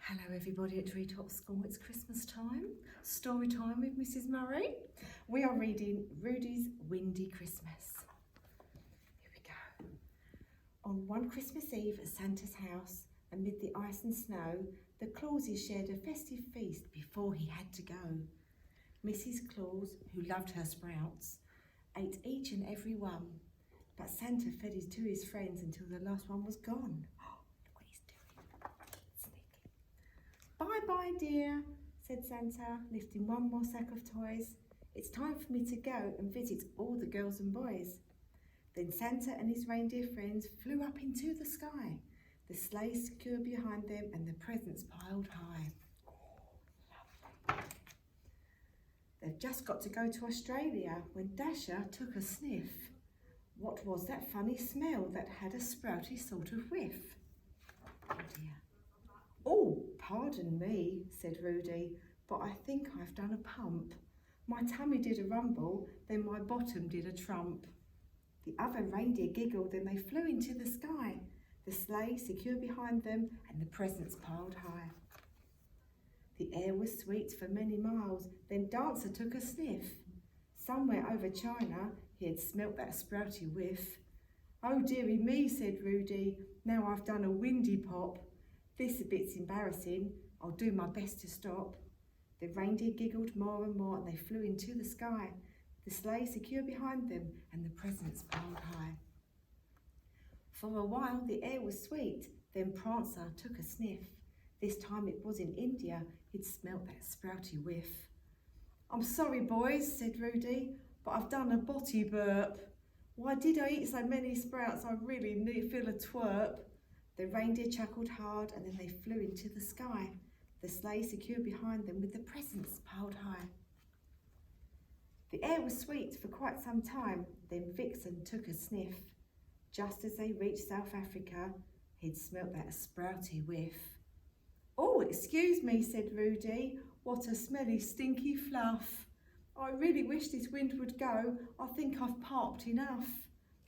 Hello everybody at Treetop School, it's Christmas time. Story time with Mrs Murray. We are reading Rudy's Windy Christmas. Here we go. On one Christmas Eve at Santa's house, amid the ice and snow, the Clauses shared a festive feast before he had to go. Mrs Claus, who loved her sprouts, ate each and every one, but Santa fed it to his friends until the last one was gone. Bye-bye, dear, said Santa, lifting one more sack of toys. It's time for me to go and visit all the girls and boys. Then Santa and his reindeer friends flew up into the sky, the sleigh secure behind them and the presents piled high. They've just got to go to Australia when Dasher took a sniff. What was that funny smell that had a sprouty sort of whiff? Oh dear. Oh, pardon me, said Rudy, but I think I've done a pump. My tummy did a rumble, then my bottom did a trump. The other reindeer giggled, then they flew into the sky, the sleigh secure behind them and the presents piled high. The air was sweet for many miles, then Dancer took a sniff. Somewhere over China he had smelt that sprouty whiff. Oh dearie me, said Rudy, now I've done a windy pop. This a bit's embarrassing, I'll do my best to stop. The reindeer giggled more and more and they flew into the sky, the sleigh secure behind them and the presents piled high. For a while the air was sweet, then Prancer took a sniff. This time it was in India, he'd smelt that sprouty whiff. I'm sorry boys, said Rudy, but I've done a botty burp. Why did I eat so many sprouts? I really feel a twerp. The reindeer chuckled hard and then they flew into the sky, the sleigh secure behind them with the presents piled high. The air was sweet for quite some time, then Vixen took a sniff. Just as they reached South Africa, he'd smelt that sprouty whiff. Oh, excuse me, said Rudy, what a smelly stinky fluff. I really wish this wind would go, I think I've parked enough.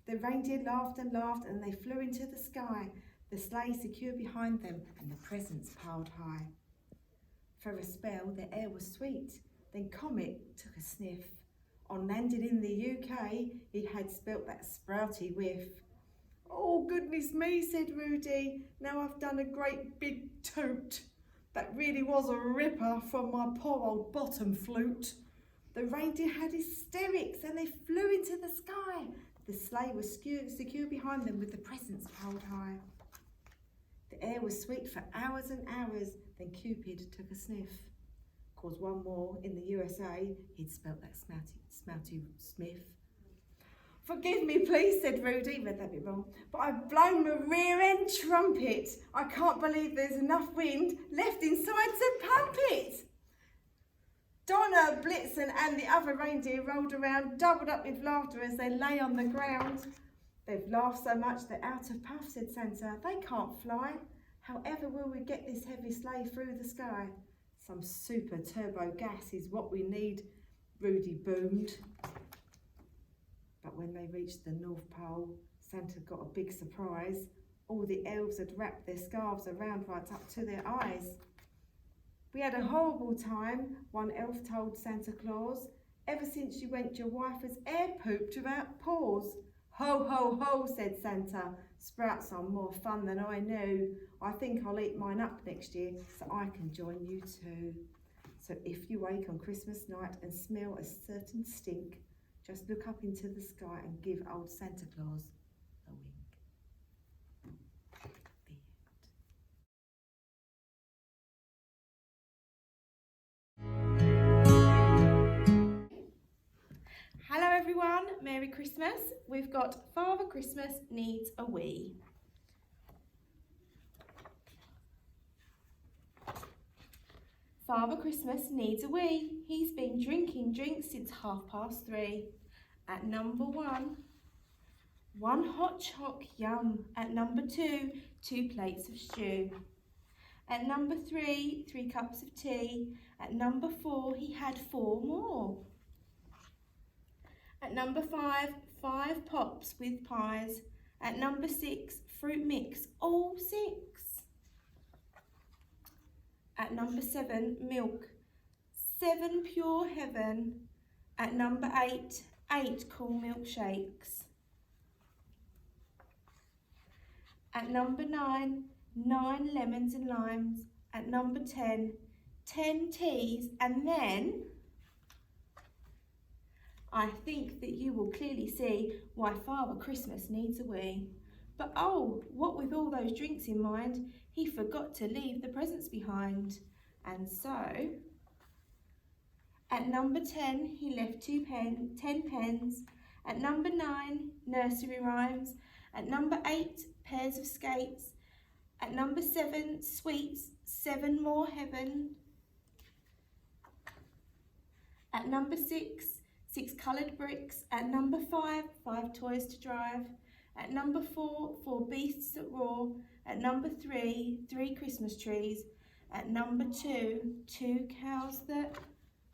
The reindeer laughed and laughed and they flew into the sky, the sleigh secure behind them and the presents piled high. For a spell the air was sweet, then Comet took a sniff. On landing in the UK, he had spelt that sprouty whiff. Oh goodness me, said Rudy, now I've done a great big toot. That really was a ripper from my poor old bottom flute. The reindeer had hysterics and they flew into the sky. The sleigh was secure behind them with the presents piled high. The air was sweet for hours and hours, then Cupid took a sniff. Cause one more in the USA, he'd spelt that smouty sniff. Forgive me please, said Rudy, read that bit wrong, but I've blown my rear end trumpet. I can't believe there's enough wind left inside to pump it. Donna, Blitzen and the other reindeer rolled around, doubled up with laughter as they lay on the ground. They've laughed so much they're out of puff, said Santa. They can't fly. However will we get this heavy sleigh through the sky? Some super turbo gas is what we need, Rudy boomed. But when they reached the North Pole, Santa got a big surprise. All the elves had wrapped their scarves around right up to their eyes. We had a horrible time, one elf told Santa Claus. Ever since you went, your wife has air pooped without pause. Ho, ho, ho, said Santa. Sprouts are more fun than I knew. I think I'll eat mine up next year so I can join you too. So if you wake on Christmas night and smell a certain stink, just look up into the sky and give old Santa Claus a wink. Hello everyone, Merry Christmas. We've got Father Christmas Needs a Wee. Father Christmas needs a wee. He's been drinking drinks since 3:30. At number 1, 1 hot choc, yum. At number 2, 2 plates of stew. At number 3, 3 cups of tea. At number 4, he had 4 more. At number 5, 5 pops with pies. At number 6, fruit mix, all 6. At number 7, milk. 7 pure heaven. At number 8, 8 cool milkshakes. At number 9, 9 lemons and limes. At number 10, 10 teas. And then I think that you will clearly see why Father Christmas needs a wee. But oh, what with all those drinks in mind, he forgot to leave the presents behind. And so, at number 10, he left 10 pens. At number 9, nursery rhymes. At number 8, pairs of skates. At number 7, sweets, 7 more heaven. At number 6, 6 coloured bricks. At number 5, 5 toys to drive. At number 4, 4 beasts that roar. At number 3, 3 Christmas trees. At number 2, 2 cows that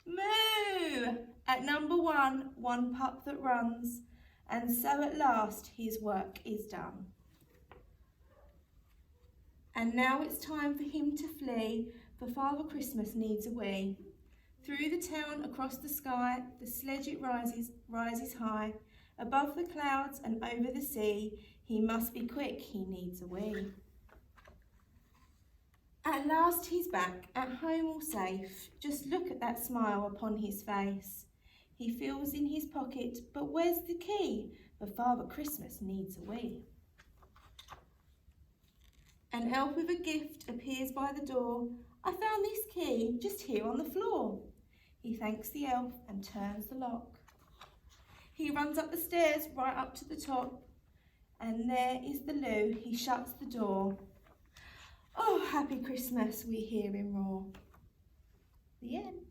moo. At number 1, 1 pup that runs. And so at last his work is done. And now it's time for him to flee, for Father Christmas needs a wee. Through the town, across the sky, the sledge it rises high. Above the clouds and over the sea, he must be quick, he needs a wee. At last he's back, at home all safe. Just look at that smile upon his face. He feels in his pocket, but where's the key? For Father Christmas needs a wee. An elf with a gift appears by the door. I found this key just here on the floor. He thanks the elf and turns the lock. He runs up the stairs right up to the top, and there is the loo. He shuts the door. Oh, happy Christmas, we hear him roar. The end.